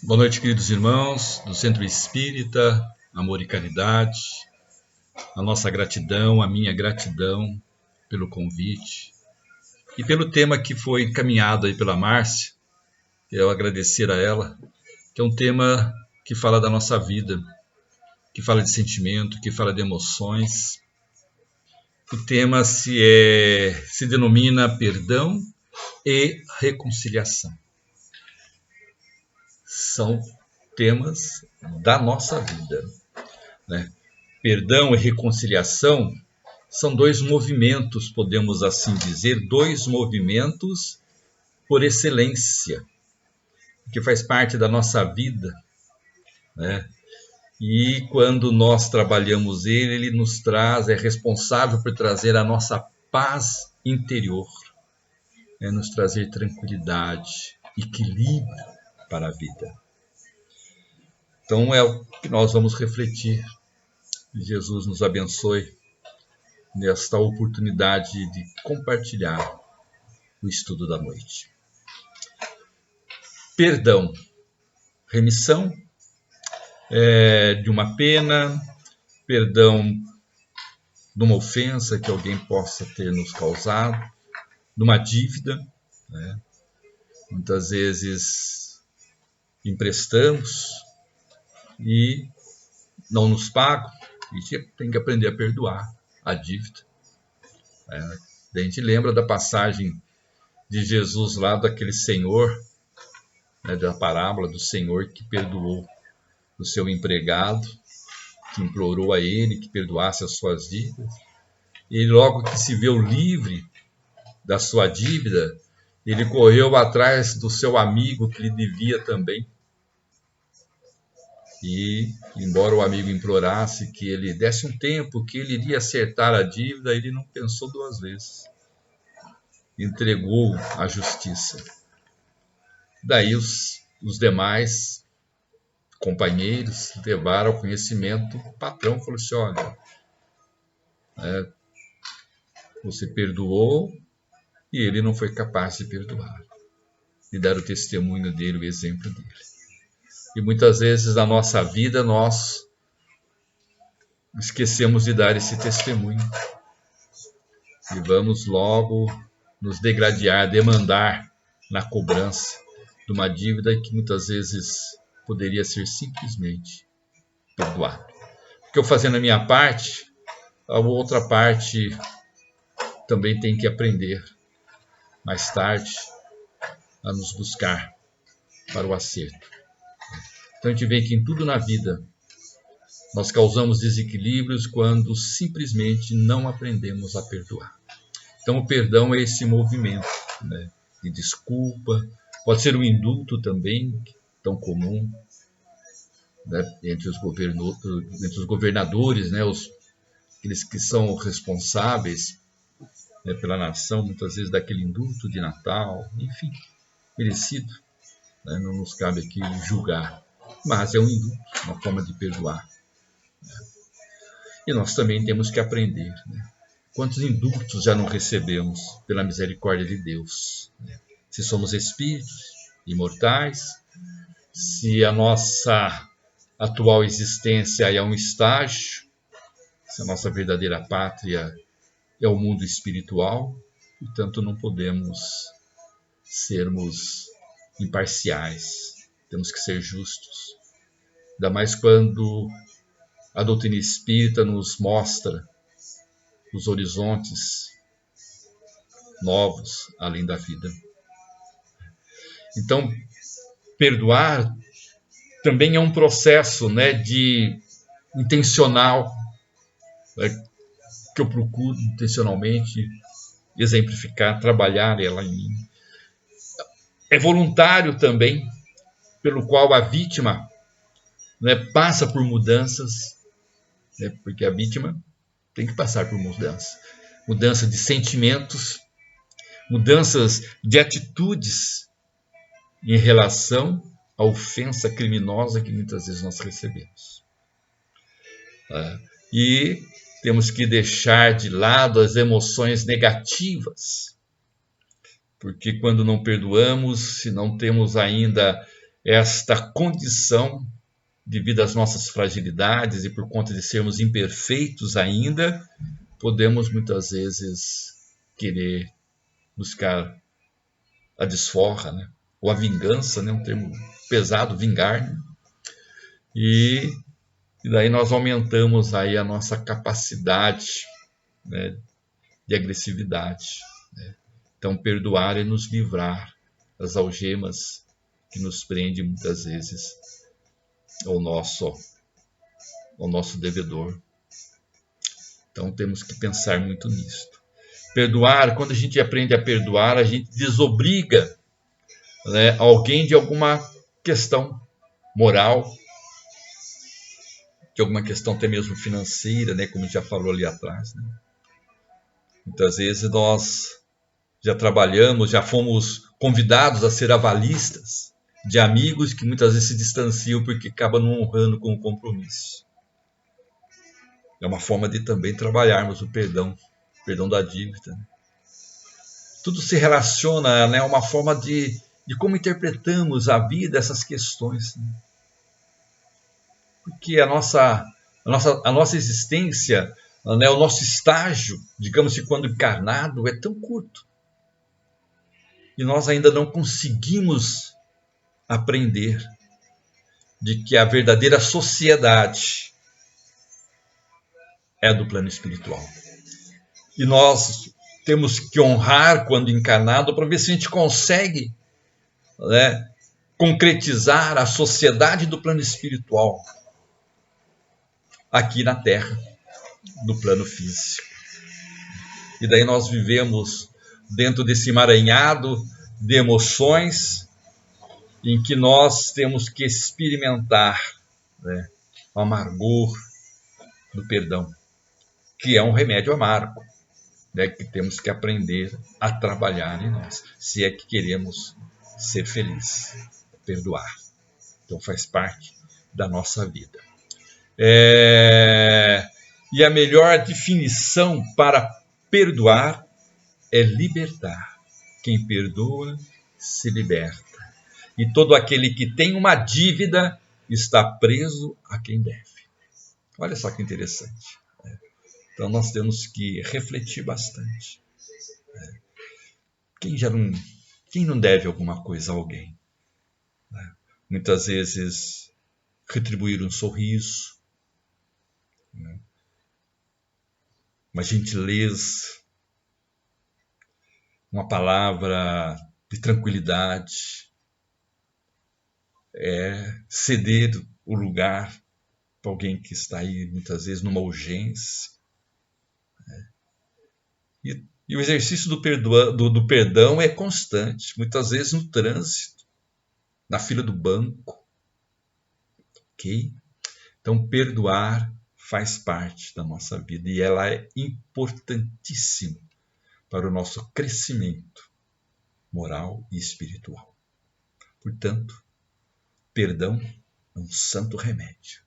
Boa noite, queridos irmãos do Centro Espírita, Amor e Caridade. A nossa gratidão, a minha gratidão pelo convite e pelo tema que foi encaminhado aí pela Márcia. Eu agradecer a ela, que é um tema que fala da nossa vida, que fala de sentimento, que fala de emoções. O tema se denomina perdão e reconciliação. São temas da nossa vida, né? Perdão e reconciliação são dois movimentos, podemos assim dizer, dois movimentos por excelência, que faz parte da nossa vida, né? E quando nós trabalhamos ele nos traz, é responsável por trazer a nossa paz interior, nos trazer tranquilidade, equilíbrio para a vida. Então é o que nós vamos refletir. Jesus nos abençoe nesta oportunidade de compartilhar o estudo da noite. Perdão, remissão de uma pena, perdão de uma ofensa que alguém possa ter nos causado, de uma dívida, né? Muitas vezes emprestamos e não nos pagam, e tem que aprender a perdoar a dívida. A gente lembra da passagem de Jesus lá, daquele senhor, da parábola do senhor que perdoou o seu empregado, que implorou a ele que perdoasse as suas dívidas. E logo que se viu livre da sua dívida, ele correu atrás do seu amigo que lhe devia também. E, embora o amigo implorasse que ele desse um tempo, que ele iria acertar a dívida, ele não pensou duas vezes. Entregou a justiça. Daí os demais companheiros levaram ao conhecimento, o patrão falou assim: olha, você perdoou e ele não foi capaz de perdoar. E dar o testemunho dele, o exemplo dele. E muitas vezes na nossa vida nós esquecemos de dar esse testemunho. E vamos logo nos degradar, demandar na cobrança de uma dívida que muitas vezes poderia ser simplesmente perdoada. Porque eu fazendo a minha parte, a outra parte também tem que aprender mais tarde a nos buscar para o acerto. Então a gente vê que em tudo na vida nós causamos desequilíbrios quando simplesmente não aprendemos a perdoar. Então o perdão é esse movimento, né, de desculpa, pode ser um indulto também, tão comum, né, entre os governadores, né, aqueles que são responsáveis, né, pela nação, muitas vezes daquele indulto de Natal, enfim, merecido, né, não nos cabe aqui julgar, mas é um indulto, uma forma de perdoar. E nós também temos que aprender, né? Quantos indultos já não recebemos pela misericórdia de Deus? Se somos espíritos imortais, se a nossa atual existência é um estágio, se a nossa verdadeira pátria é o mundo espiritual, portanto não podemos sermos imparciais, temos que ser justos. Ainda mais quando a doutrina espírita nos mostra os horizontes novos além da vida. Então, perdoar também é um processo, né, intencional, né, que eu procuro intencionalmente exemplificar, trabalhar ela em mim. É voluntário também, pelo qual a vítima, né, passa por mudanças, né, porque a vítima tem que passar por mudança de sentimentos, mudanças de atitudes em relação à ofensa criminosa que muitas vezes nós recebemos. E temos que deixar de lado as emoções negativas, porque quando não perdoamos, se não temos ainda esta condição, devido às nossas fragilidades e por conta de sermos imperfeitos ainda, podemos muitas vezes querer buscar a desforra, né? Ou a vingança, né? Um termo pesado, vingar, né? E daí nós aumentamos aí a nossa capacidade, né, de agressividade, né? Então, perdoar é nos livrar das algemas que nos prendem muitas vezes ao nosso devedor. Então, temos que pensar muito nisto. Perdoar, quando a gente aprende a perdoar, a gente desobriga, né, alguém de alguma questão moral, de alguma questão até mesmo financeira, né, como já falou ali atrás, né? Muitas vezes nós já trabalhamos, já fomos convidados a ser avalistas de amigos que muitas vezes se distanciam porque acabam não honrando com o compromisso. É uma forma de também trabalharmos o perdão da dívida. Tudo se relaciona, né, a uma forma de como interpretamos a vida, essas questões, né? Porque a nossa existência, né, o nosso estágio, digamos que quando encarnado, é tão curto. E nós ainda não conseguimos aprender de que a verdadeira sociedade é do plano espiritual. E nós temos que honrar quando encarnado para ver se a gente consegue, né, concretizar a sociedade do plano espiritual aqui na Terra, no plano físico. E daí nós vivemos dentro desse emaranhado de emoções em que nós temos que experimentar, né, o amargor do perdão, que é um remédio amargo, né, que temos que aprender a trabalhar em nós, se é que queremos ser felizes, perdoar. Então faz parte da nossa vida. E a melhor definição para perdoar é libertar. Quem perdoa se liberta. E todo aquele que tem uma dívida está preso a quem deve. Olha só que interessante. Então nós temos que refletir bastante. Quem não deve alguma coisa a alguém? Muitas vezes retribuir um sorriso, uma gentileza, uma palavra de tranquilidade, ceder o lugar para alguém que está aí muitas vezes numa urgência. E o exercício do perdão é constante, muitas vezes no trânsito, na fila do banco. Ok? Então, perdoar faz parte da nossa vida e ela é importantíssima para o nosso crescimento moral e espiritual. Portanto, perdão é um santo remédio.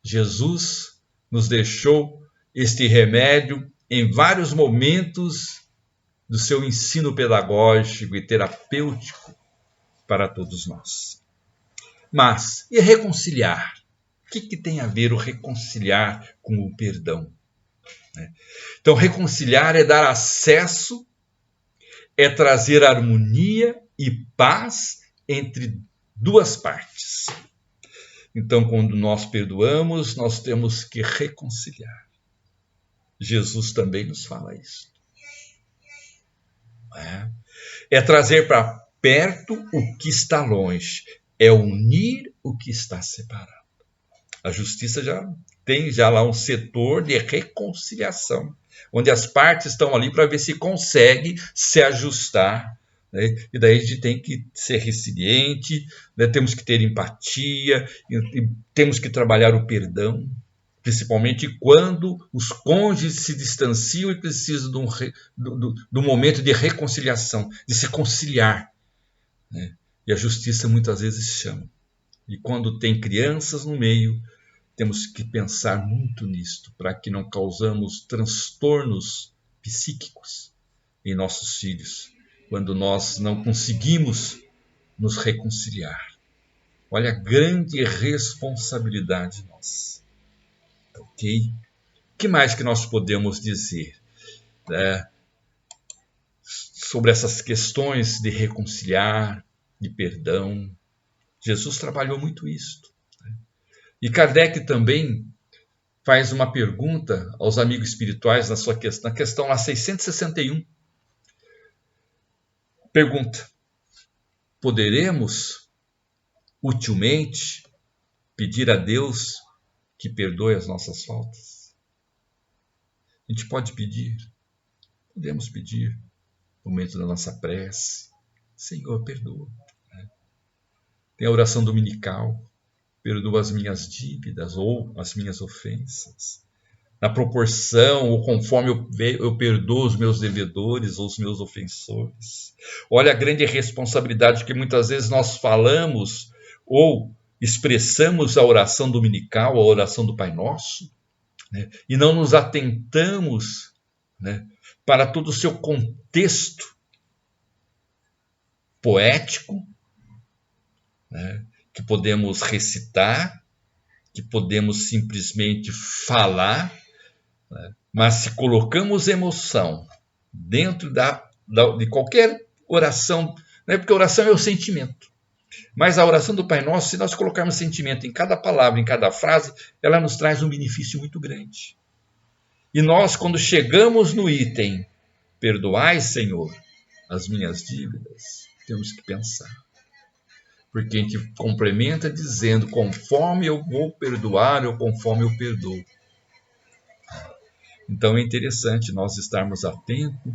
Jesus nos deixou este remédio em vários momentos do seu ensino pedagógico e terapêutico para todos nós. Mas, e reconciliar? O que tem a ver o reconciliar com o perdão? Então, reconciliar é dar acesso, é trazer harmonia e paz entre duas partes. Então, quando nós perdoamos, nós temos que reconciliar. Jesus também nos fala isso. É trazer para perto o que está longe. É unir o que está separado. A justiça já tem lá um setor de reconciliação, onde as partes estão ali para ver se consegue se ajustar, né? E daí a gente tem que ser resiliente, né? Temos que ter empatia, e temos que trabalhar o perdão, principalmente quando os cônjuges se distanciam e precisam de um momento de reconciliação, de se conciliar, né? E a justiça muitas vezes chama. E quando tem crianças no meio, temos que pensar muito nisto, para que não causamos transtornos psíquicos em nossos filhos, quando nós não conseguimos nos reconciliar. Olha a grande responsabilidade nossa. Ok? O que mais que nós podemos dizer, né, sobre essas questões de reconciliar, de perdão? Jesus trabalhou muito isso. E Kardec também faz uma pergunta aos amigos espirituais na questão lá 661. Pergunta: poderemos utilmente pedir a Deus que perdoe as nossas faltas? A gente pode pedir, podemos pedir no momento da nossa prece: Senhor, perdoa. Tem a oração dominical: perdoa as minhas dívidas ou as minhas ofensas, na proporção ou conforme eu perdoo os meus devedores ou os meus ofensores. Olha a grande responsabilidade que muitas vezes nós falamos ou expressamos a oração dominical, a oração do Pai Nosso, né, e não nos atentamos, né, para todo o seu contexto poético, né, que podemos recitar, que podemos simplesmente falar, né, mas se colocamos emoção dentro de qualquer oração, né, porque oração é o sentimento, mas a oração do Pai Nosso, se nós colocarmos sentimento em cada palavra, em cada frase, ela nos traz um benefício muito grande. E nós, quando chegamos no item, perdoai, Senhor, as minhas dívidas, temos que pensar. Porque a gente complementa dizendo: conforme eu vou perdoar, ou conforme eu perdoo. Então é interessante nós estarmos atentos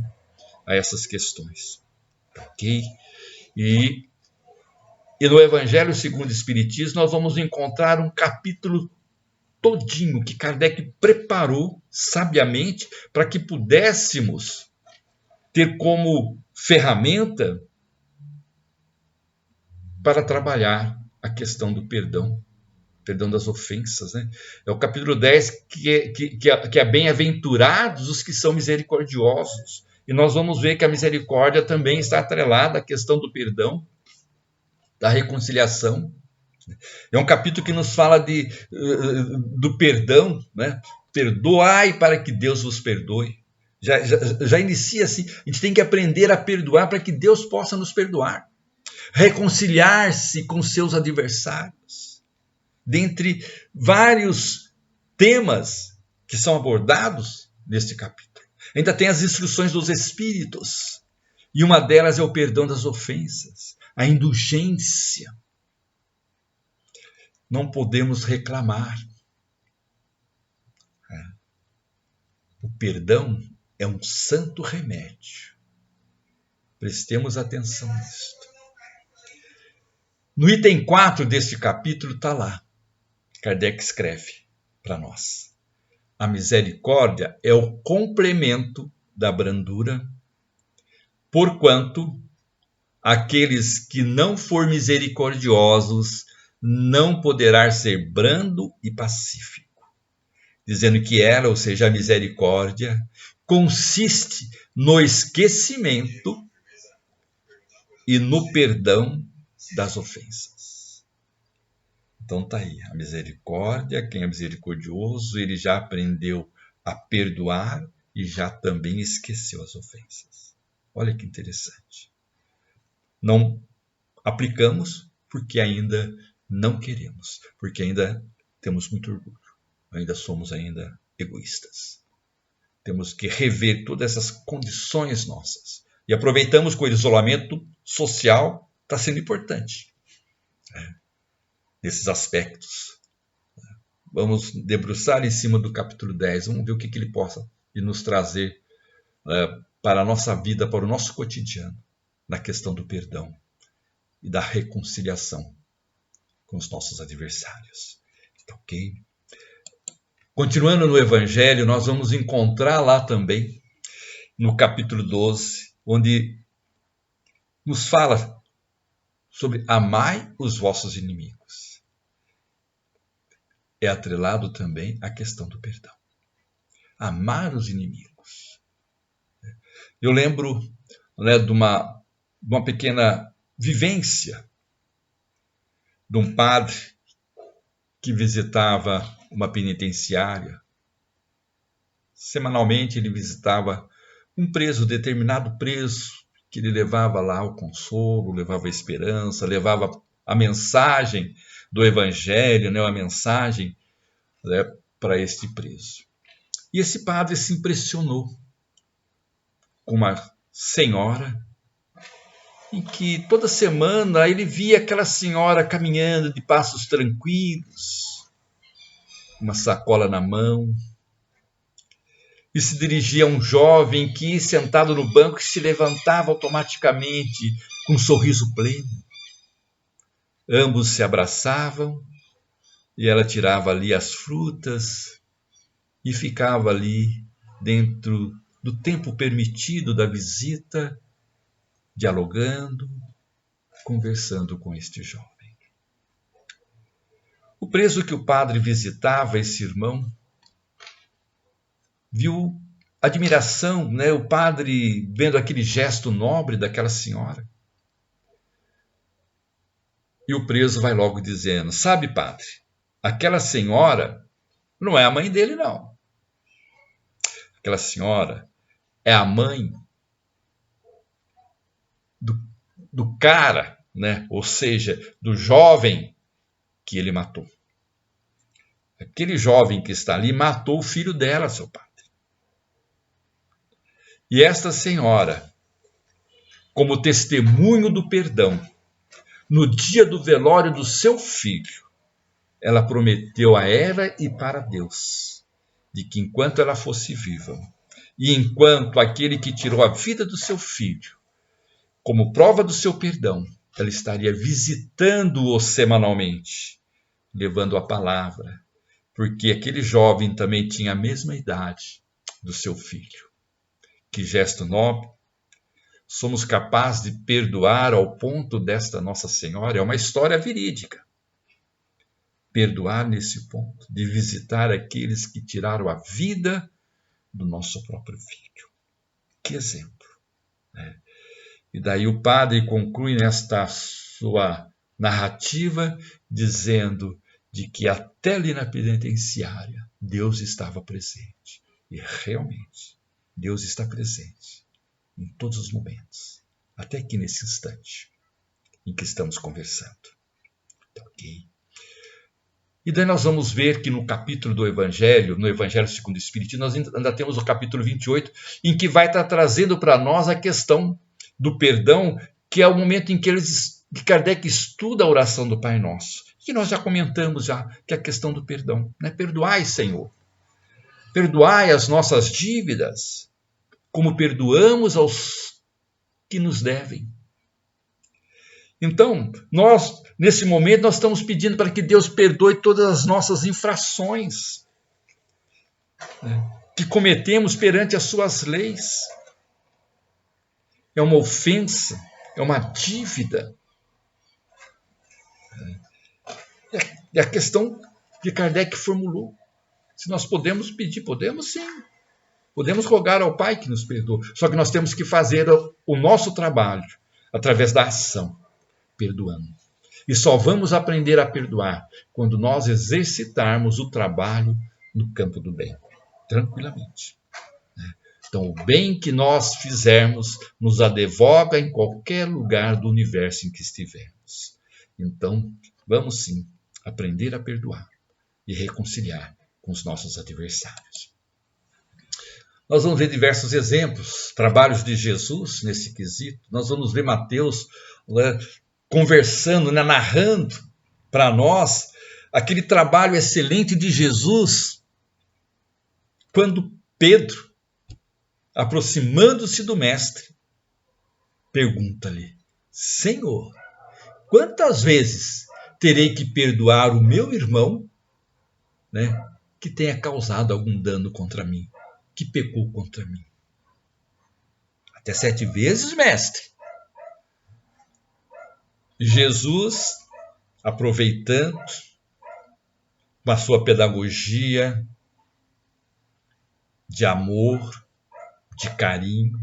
a essas questões. Ok? E no Evangelho segundo o Espiritismo, nós vamos encontrar um capítulo todinho que Kardec preparou sabiamente para que pudéssemos ter como ferramenta para trabalhar a questão do perdão das ofensas, né? É o capítulo 10 que é bem-aventurados os que são misericordiosos. E nós vamos ver que a misericórdia também está atrelada à questão do perdão, da reconciliação. É um capítulo que nos fala do perdão, né? Perdoai para que Deus vos perdoe. Já inicia assim: a gente tem que aprender a perdoar para que Deus possa nos perdoar. Reconciliar-se com seus adversários. Dentre vários temas que são abordados neste capítulo, ainda tem as instruções dos Espíritos. E uma delas é o perdão das ofensas, a indulgência. Não podemos reclamar. O perdão é um santo remédio. Prestemos atenção nisto. No item 4 deste capítulo está lá. Kardec escreve para nós: a misericórdia é o complemento da brandura, porquanto aqueles que não for misericordiosos não poderá ser brando e pacífico. Dizendo que ela, ou seja, a misericórdia, consiste no esquecimento e no perdão das ofensas. Então tá aí, a misericórdia, quem é misericordioso, ele já aprendeu a perdoar e já também esqueceu as ofensas. Olha que interessante. Não aplicamos porque ainda não queremos, porque ainda temos muito orgulho, ainda somos egoístas. Temos que rever todas essas condições nossas. E aproveitamos que o isolamento social está sendo importante, nesses aspectos. Vamos debruçar em cima do capítulo 10, vamos ver o que ele possa nos trazer para a nossa vida, para o nosso cotidiano, na questão do perdão e da reconciliação com os nossos adversários. Ok? Continuando no Evangelho, nós vamos encontrar lá também, no capítulo 12, onde nos fala sobre amai os vossos inimigos. É atrelado também à questão do perdão. Amar os inimigos. Eu lembro, né, de uma pequena vivência de um padre que visitava uma penitenciária. Semanalmente ele visitava um preso, determinado preso, que ele levava lá o consolo, levava a esperança, levava a mensagem do Evangelho, né, a mensagem, né, para este preso. E esse padre se impressionou com uma senhora em que toda semana ele via aquela senhora caminhando de passos tranquilos, uma sacola na mão, e se dirigia a um jovem que, sentado no banco, se levantava automaticamente com um sorriso pleno. Ambos se abraçavam e ela tirava ali as frutas e ficava ali dentro do tempo permitido da visita, dialogando, conversando com este jovem. O preso que o padre visitava, esse irmão, viu admiração, né? O padre vendo aquele gesto nobre daquela senhora. E o preso vai logo dizendo: sabe, padre, aquela senhora não é a mãe dele, não. Aquela senhora é a mãe do cara, né? Ou seja, do jovem que ele matou. Aquele jovem que está ali matou o filho dela, seu padre. E esta senhora, como testemunho do perdão, no dia do velório do seu filho, ela prometeu a ela e para Deus, de que enquanto ela fosse viva, e enquanto aquele que tirou a vida do seu filho, como prova do seu perdão, ela estaria visitando-o semanalmente, levando a palavra, porque aquele jovem também tinha a mesma idade do seu filho. Que gesto nobre! Somos capazes de perdoar ao ponto desta Nossa Senhora? É uma história verídica. Perdoar nesse ponto, de visitar aqueles que tiraram a vida do nosso próprio filho. Que exemplo, né? E daí o padre conclui nesta sua narrativa dizendo de que até ali na penitenciária Deus estava presente. E realmente, Deus está presente em todos os momentos, até aqui nesse instante em que estamos conversando. Tá ok? E daí nós vamos ver que no capítulo do Evangelho, no Evangelho segundo o Espiritismo, nós ainda temos o capítulo 28, em que vai estar trazendo para nós a questão do perdão, que é o momento em que Kardec estuda a oração do Pai Nosso, que nós já comentamos já, que é a questão do perdão, né? Perdoai, Senhor. Perdoai as nossas dívidas, como perdoamos aos que nos devem. Então, nós, nesse momento, nós estamos pedindo para que Deus perdoe todas as nossas infrações, né, que cometemos perante as suas leis. É uma ofensa, é uma dívida. É a questão que Kardec formulou. Se nós podemos pedir, podemos sim. Podemos rogar ao Pai que nos perdoe. Só que nós temos que fazer o nosso trabalho através da ação, perdoando. E só vamos aprender a perdoar quando nós exercitarmos o trabalho no campo do bem, tranquilamente. Então, o bem que nós fizermos nos advoga em qualquer lugar do universo em que estivermos. Então, vamos sim aprender a perdoar e reconciliar com os nossos adversários. Nós vamos ver diversos exemplos, trabalhos de Jesus nesse quesito. Nós vamos ver Mateus, né, conversando, né, narrando para nós aquele trabalho excelente de Jesus, quando Pedro, aproximando-se do mestre, pergunta-lhe: Senhor, quantas vezes terei que perdoar o meu irmão, né, que tenha causado algum dano contra mim, que pecou contra mim? Até 7 vezes, mestre? Jesus, aproveitando com a sua pedagogia de amor, de carinho,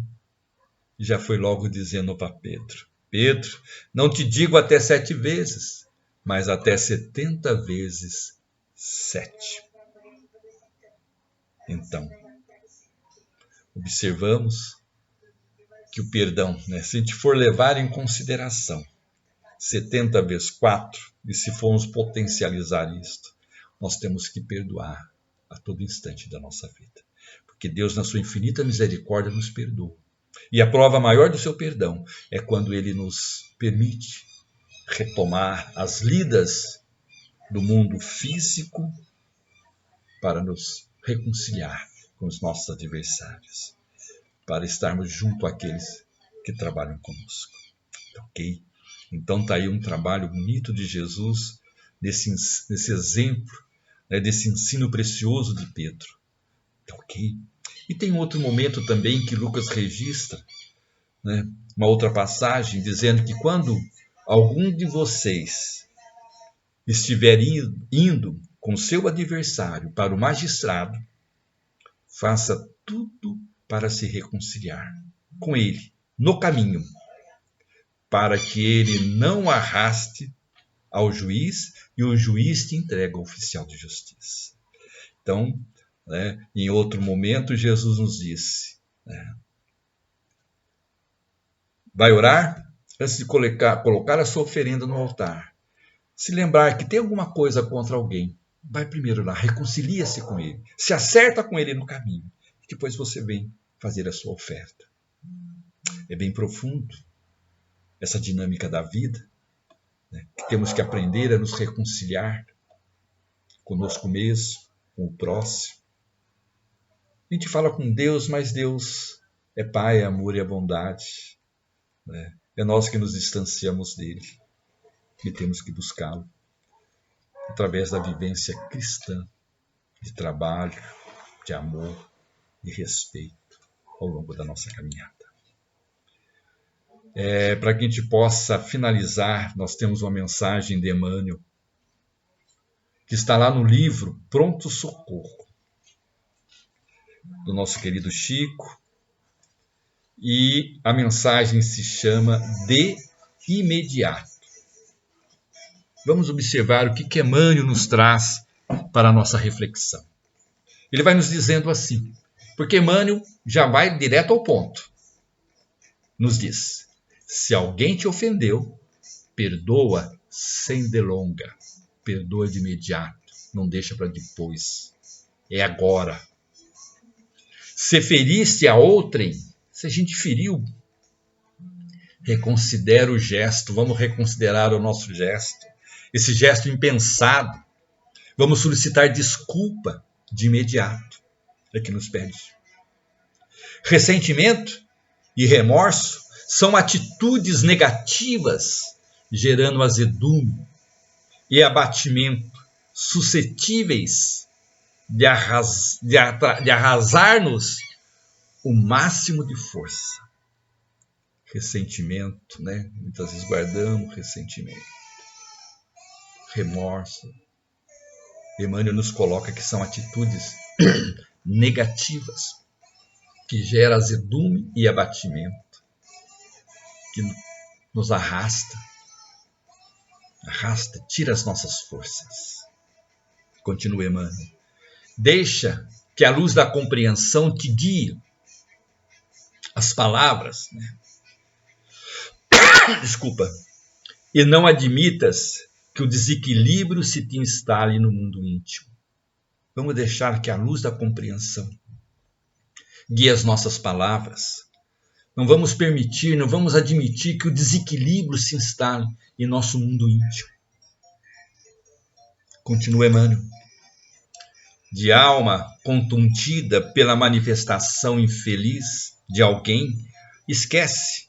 já foi logo dizendo para Pedro: Pedro, não te digo até 7 vezes, mas até 70 vezes 7. Então, observamos que o perdão, se a gente for levar em consideração 70 vezes 4, e se formos potencializar isto, nós temos que perdoar a todo instante da nossa vida. Porque Deus, na sua infinita misericórdia, nos perdoa. E a prova maior do seu perdão é quando Ele nos permite retomar as lidas do mundo físico para nos reconciliar com os nossos adversários, para estarmos junto àqueles que trabalham conosco. Ok? Então está aí um trabalho bonito de Jesus, nesse exemplo, desse ensino precioso de Pedro. Ok? E tem outro momento também que Lucas registra, uma outra passagem, dizendo que quando algum de vocês estiver indo com seu adversário para o magistrado, faça tudo para se reconciliar com ele no caminho, para que ele não arraste ao juiz e o juiz te entregue ao oficial de justiça. Então, em outro momento, Jesus nos disse, vai orar antes de colocar a sua oferenda no altar. Se lembrar que tem alguma coisa contra alguém, vai primeiro lá, reconcilia-se com ele, se acerta com ele no caminho, e depois você vem fazer a sua oferta. É bem profundo essa dinâmica da vida, que temos que aprender a nos reconciliar conosco mesmo, com o próximo. A gente fala com Deus, mas Deus é Pai, é amor e é bondade. É nós que nos distanciamos dele e temos que buscá-lo através da vivência cristã, de trabalho, de amor e respeito ao longo da nossa caminhada. Para que a gente possa finalizar, nós temos uma mensagem de Emmanuel, que está lá no livro Pronto Socorro, do nosso querido Chico, e a mensagem se chama De Imediato. Vamos observar o que Emmanuel nos traz para a nossa reflexão. Ele vai nos dizendo assim, porque Emmanuel já vai direto ao ponto. Nos diz, se alguém te ofendeu, perdoa sem delonga, perdoa de imediato, não deixa para depois, é agora. Se feriste a outrem, se a gente feriu, reconsidera o gesto, vamos reconsiderar o nosso gesto, esse gesto impensado, vamos solicitar desculpa de imediato, é que nos pede. Ressentimento e remorso são atitudes negativas, gerando azedume e abatimento, suscetíveis de arrasar-nos o máximo de força. Ressentimento, muitas vezes guardamos ressentimento. Remorso. Emmanuel nos coloca que são atitudes negativas, que geram azedume e abatimento, que nos arrasta, tira as nossas forças. Continua Emmanuel. Deixa que a luz da compreensão te guie. As palavras, desculpa, e não admitas que o desequilíbrio se te instale no mundo íntimo. Vamos deixar que a luz da compreensão guie as nossas palavras. Não vamos permitir, não vamos admitir que o desequilíbrio se instale em nosso mundo íntimo. Continua Emmanuel. De alma contundida pela manifestação infeliz de alguém, esquece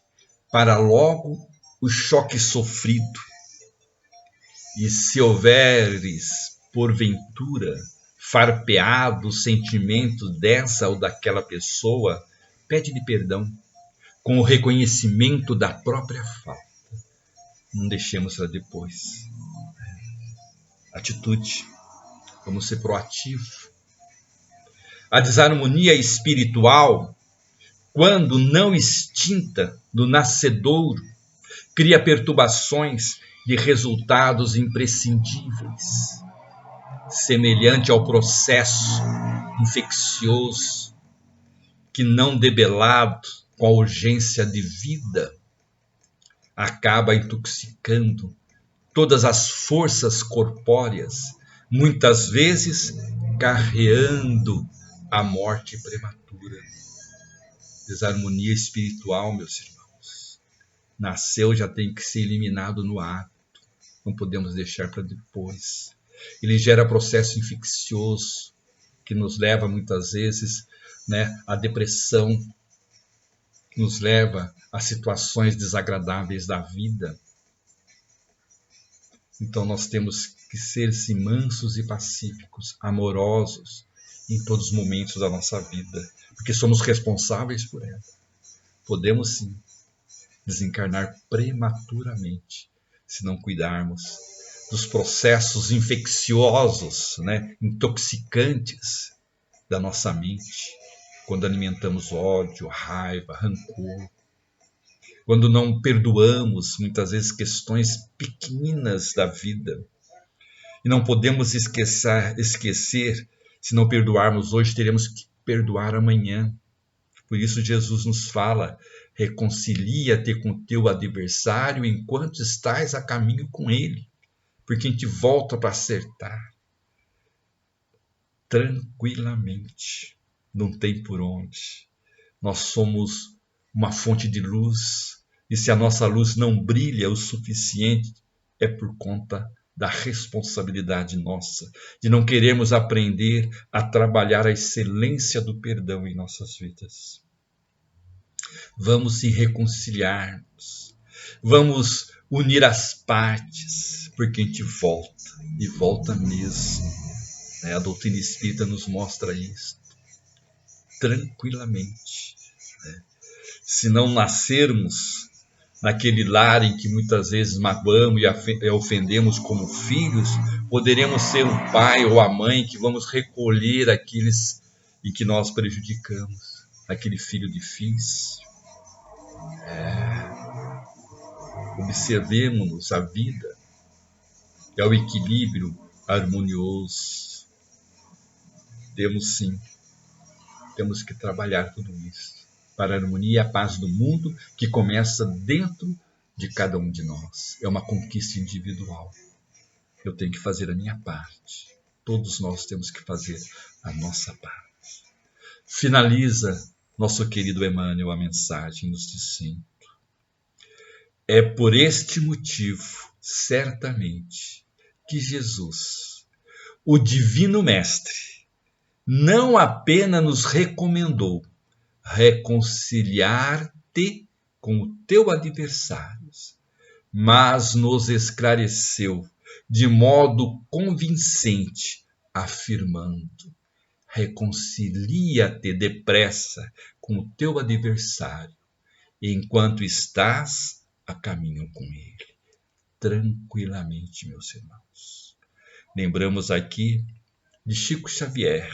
para logo o choque sofrido. E se houveres, porventura, farpeado o sentimento dessa ou daquela pessoa, pede-lhe perdão, com o reconhecimento da própria falta. Não deixemos para depois. Atitude. Vamos ser proativos. A desarmonia espiritual, quando não extinta do nascedouro, cria perturbações de resultados imprescindíveis, semelhante ao processo infeccioso que, não debelado com a urgência de vida, acaba intoxicando todas as forças corpóreas, muitas vezes carreando a morte prematura. Desarmonia espiritual, meus irmãos. Nasceu, já tem que ser eliminado no ato. Não podemos deixar para depois. Ele gera processo infeccioso que nos leva muitas vezes, à depressão, que nos leva a situações desagradáveis da vida. Então nós temos que ser mansos e pacíficos, amorosos em todos os momentos da nossa vida, porque somos responsáveis por ela. Podemos sim desencarnar prematuramente se não cuidarmos dos processos infecciosos, intoxicantes da nossa mente, quando alimentamos ódio, raiva, rancor, quando não perdoamos muitas vezes questões pequenas da vida. E não podemos esquecer, se não perdoarmos hoje, teremos que perdoar amanhã. Por isso Jesus nos fala: reconcilia-te com o teu adversário enquanto estás a caminho com ele, porque a gente volta para acertar tranquilamente. Não tem por onde. Nós somos uma fonte de luz, e se a nossa luz não brilha o suficiente, é por conta da responsabilidade nossa, de não queremos aprender a trabalhar a excelência do perdão em nossas vidas. Vamos se reconciliarmos, vamos unir as partes, porque a gente volta, e volta mesmo. A doutrina espírita nos mostra isso tranquilamente. Se não nascermos naquele lar em que muitas vezes magoamos e ofendemos como filhos, poderemos ser o pai ou a mãe que vamos recolher aqueles em que nós prejudicamos, aquele filho difícil. Observemos a vida, é o equilíbrio harmonioso. Temos que trabalhar tudo isso para a harmonia e a paz do mundo, que começa dentro de cada um de nós. É uma conquista individual. Eu tenho que fazer a minha parte. Todos nós temos que fazer a nossa parte. Finaliza nosso querido Emmanuel a mensagem nos dizendo: é por este motivo, certamente, que Jesus, o Divino Mestre, não apenas nos recomendou reconciliar-te com o teu adversário, mas nos esclareceu de modo convincente, afirmando: reconcilia-te depressa com o teu adversário, enquanto estás a caminho com ele. Tranquilamente, meus irmãos. Lembramos aqui de Chico Xavier,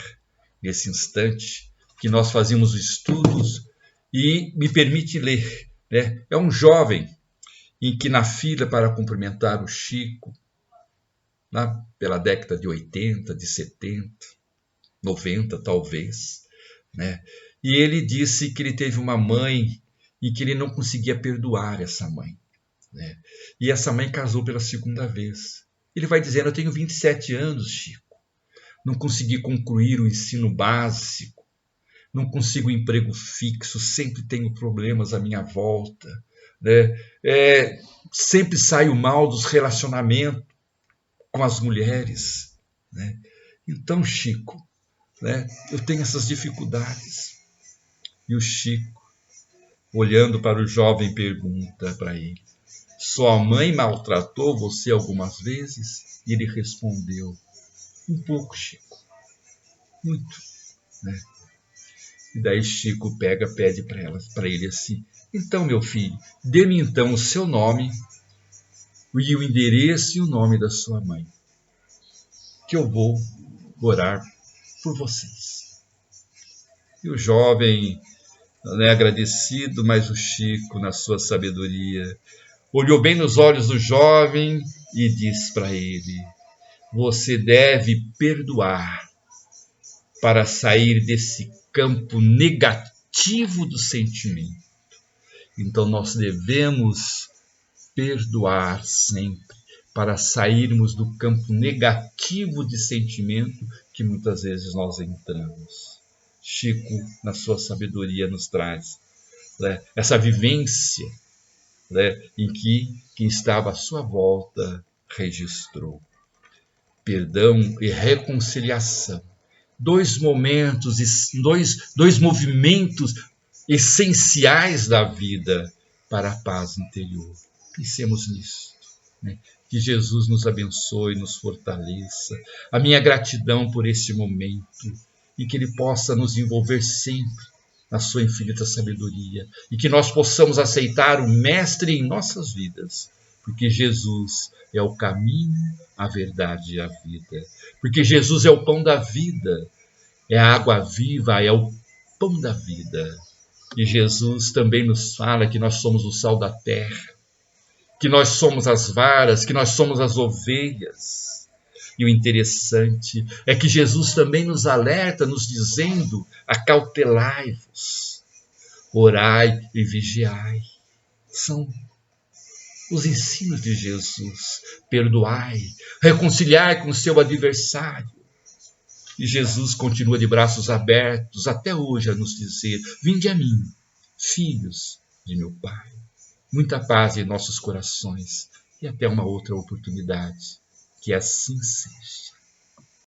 nesse instante que nós fazíamos estudos, e me permite ler. É um jovem em que, na fila para cumprimentar o Chico, lá pela década de 80, de 70, 90 talvez, e ele disse que ele teve uma mãe e que ele não conseguia perdoar essa mãe. E essa mãe casou pela segunda vez. Ele vai dizendo: eu tenho 27 anos, Chico, não consegui concluir o ensino básico, não consigo um emprego fixo, sempre tenho problemas à minha volta, sempre saio mal dos relacionamentos com as mulheres. Então, Chico, eu tenho essas dificuldades. E o Chico, olhando para o jovem, pergunta para ele: sua mãe maltratou você algumas vezes? E ele respondeu: um pouco, Chico, muito. E daí Chico pede para ele assim: então, meu filho, dê-me então o seu nome e o endereço e o nome da sua mãe, que eu vou orar por vocês. E o jovem, agradecido, mas o Chico, na sua sabedoria, olhou bem nos olhos do jovem e disse para ele: você deve perdoar para sair desse campo negativo do sentimento. Então nós devemos perdoar sempre para sairmos do campo negativo de sentimento que muitas vezes nós entramos. Chico, na sua sabedoria, nos traz, né, essa vivência, né, em que quem estava à sua volta registrou. Perdão e reconciliação. Dois momentos, dois movimentos essenciais da vida para a paz interior. Pensemos nisso, né? Que Jesus nos abençoe, nos fortaleça. A minha gratidão por este momento e que Ele possa nos envolver sempre na sua infinita sabedoria e que nós possamos aceitar o Mestre em nossas vidas, porque Jesus é o caminho, a verdade e a vida. Porque Jesus é o pão da vida, é a água viva, é o pão da vida. E Jesus também nos fala que nós somos o sal da terra, que nós somos as varas, que nós somos as ovelhas. E o interessante é que Jesus também nos alerta, nos dizendo: acautelai-vos, orai e vigiai. São os ensinos de Jesus. Perdoai, reconciliai com o seu adversário. E Jesus continua de braços abertos até hoje a nos dizer: vinde a mim, filhos de meu Pai. Muita paz em nossos corações e até uma outra oportunidade. Que assim seja.